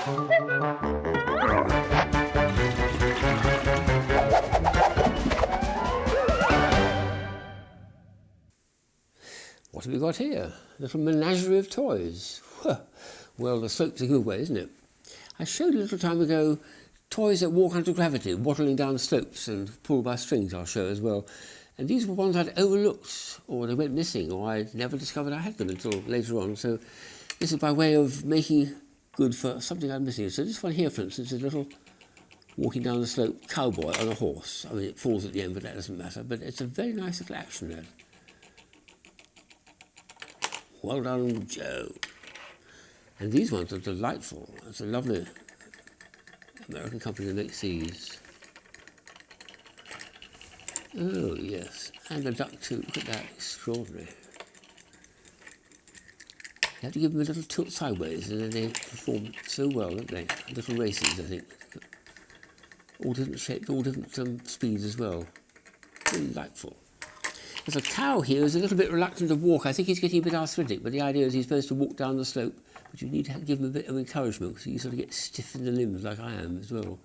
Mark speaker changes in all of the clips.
Speaker 1: What have we got here? A little menagerie of toys. Well, the slope's a good way, isn't it? I showed a little time ago toys that walk under gravity, waddling down slopes and pulled by strings, I'll show as well. And these were ones I'd overlooked, or they went missing, or I'd never discovered I had them until later on. So this is by way of making good for something I'm missing. So this one here, for instance, is a little walking down the slope cowboy on a horse. I mean, it falls at the end, but that doesn't matter. But it's a very nice little action there. Well done, Joe. And these ones are delightful. It's a lovely American company that makes these. Oh, yes. And the duck too. Look at that. Extraordinary. You have to give them a little tilt sideways and then they perform so well, don't they? Little races, I think. All different shapes, all different speeds as well. Delightful. There's a cow here who's a little bit reluctant to walk. I think he's getting a bit arthritic, but the idea is he's supposed to walk down the slope, but you need to give him a bit of encouragement because he sort of gets stiff in the limbs like I am as well.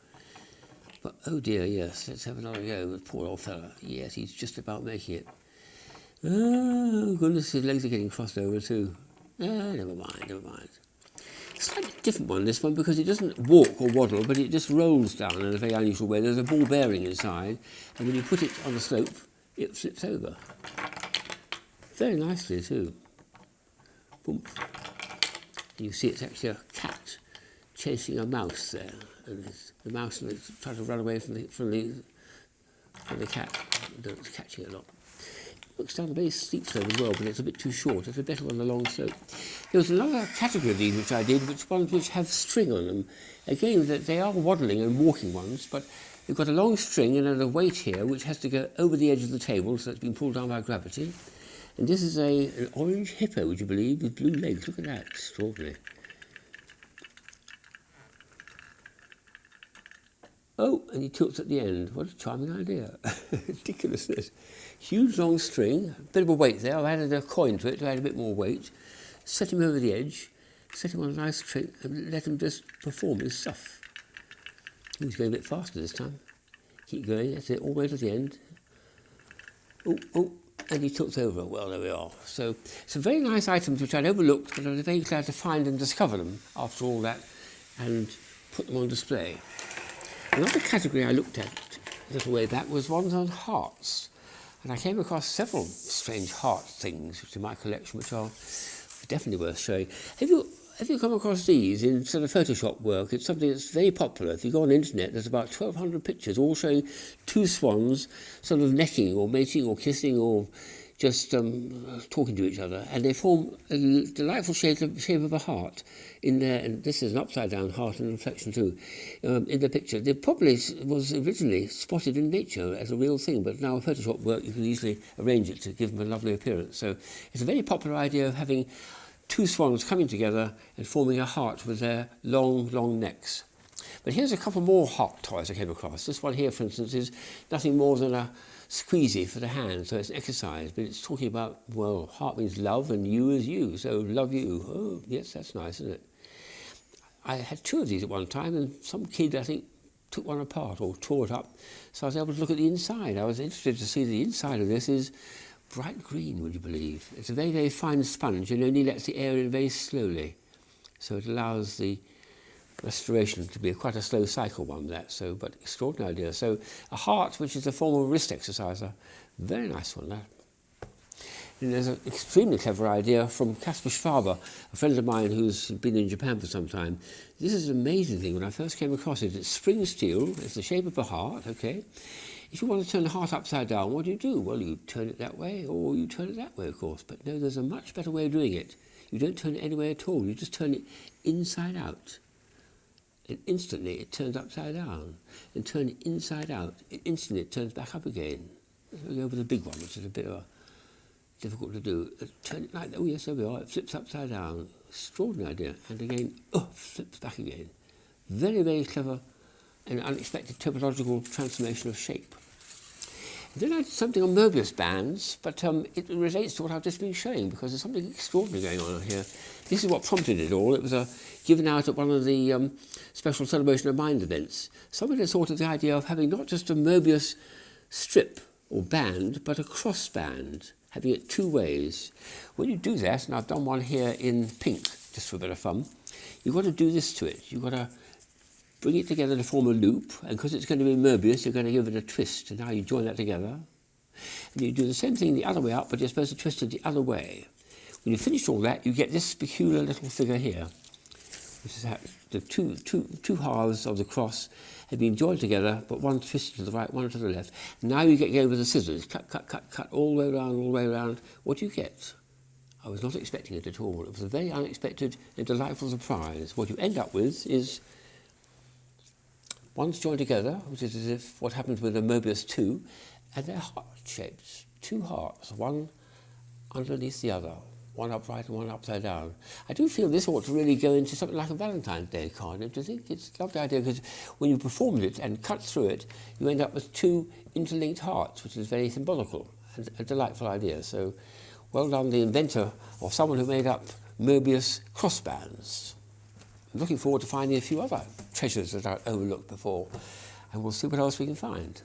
Speaker 1: But oh dear, yes, let's have another go with poor old fella. Yes, he's just about making it. Oh goodness, his legs are getting crossed over too. Never mind, never mind. Slightly different one, this one, because it doesn't walk or waddle, but it just rolls down in a very unusual way. There's a ball bearing inside, and when you put it on the slope, it flips over. Very nicely too. Boom. And you see it's actually a cat chasing a mouse there. And the mouse is trying to run away from the cat. It's catching it a lot. Looks down a very steep slope as well, but it's a bit too short. It's a better on the long slope. There was another category of these which I did, ones which have string on them. Again, they are waddling and walking ones, but they've got a long string and a weight here which has to go over the edge of the table, so it's been pulled down by gravity. And this is an orange hippo, would you believe, with blue legs. Look at that, extraordinary. Oh, and he tilts at the end. What a charming idea. Ridiculousness. Huge long string, a bit of a weight there. I've added a coin to it to add a bit more weight. Set him over the edge, set him on a nice string, and let him just perform his stuff. He's going a bit faster this time. Keep going, that's it, all the way to the end. Oh, and he tilts over. Well, there we are. So, some very nice items which I'd overlooked, but I was very glad to find and discover them after all that, and put them on display. Another category I looked at a little way back was ones on hearts. And I came across several strange heart things in my collection, which are definitely worth showing. Have you come across these in sort of Photoshop work? It's something that's very popular. If you go on the internet, there's about 1,200 pictures, all showing two swans sort of necking or mating or kissing or just talking to each other, and they form a delightful shape of a heart in there. And this is an upside-down heart and reflection too in the picture. It probably was originally spotted in nature as a real thing, but now with Photoshop work you can easily arrange it to give them a lovely appearance. So it's a very popular idea of having two swans coming together and forming a heart with their long, long necks. But here's a couple more heart toys I came across. This one here, for instance, is nothing more than a squeezy for the hand, so it's an exercise, but it's talking about, well, heart means love and you is you, so love you. Oh, yes, that's nice, isn't it? I had two of these at one time, and some kid, I think, took one apart or tore it up, so I was able to look at the inside. I was interested to see the inside of this is bright green, would you believe? It's a very, very fine sponge and only lets the air in very slowly, so it allows the restoration to be quite a slow cycle one, but extraordinary idea. So a heart, which is a form of wrist exerciser, very nice one, that. And there's an extremely clever idea from Caspar Schwaber, a friend of mine who's been in Japan for some time. This is an amazing thing. When I first came across it, it's spring steel, it's the shape of a heart, okay? If you want to turn the heart upside down, what do? Well, you turn it that way, or you turn it that way, of course. But no, there's a much better way of doing it. You don't turn it any way at all. You just turn it inside out. And instantly it turns upside down. And turn it inside out. And instantly it turns back up again. We'll go over the big one, which is a bit difficult to do. Turn it like that. Oh yes, there we are. It flips upside down. Extraordinary idea. And again, flips back again. Very, very clever and unexpected topological transformation of shape. Then I did something on Möbius bands, but it relates to what I've just been showing because there's something extraordinary going on here. This is what prompted it all. It was given out at one of the special Celebration of Mind events. Somebody had thought of the idea of having not just a Möbius strip or band, but a cross band, having it two ways. When you do that, and I've done one here in pink, just for a bit of fun, you've got to do this to it. You've got to bring it together to form a loop, and because it's going to be Möbius, you're going to give it a twist, and now you join that together. And you do the same thing the other way up, but you're supposed to twist it the other way. When you've finished all that, you get this peculiar little figure here, which is the two halves of the cross have been joined together, but one twisted to the right, one to the left. Now you get going with the scissors, cut, cut, cut, cut, all the way around, all the way around. What do you get? I was not expecting it at all. It was a very unexpected and delightful surprise. What you end up with is one's joined together, which is as if what happens with a Möbius 2, and they're heart-shaped, two hearts, one underneath the other, one upright and one upside down. I do feel this ought to really go into something like a Valentine's Day card, don't you think? It's a lovely idea because when you performed it and cut through it, you end up with two interlinked hearts, which is very symbolical and a delightful idea. So well done, the inventor or someone who made up Möbius crossbands. I'm looking forward to finding a few other treasures that I've overlooked before, and we'll see what else we can find.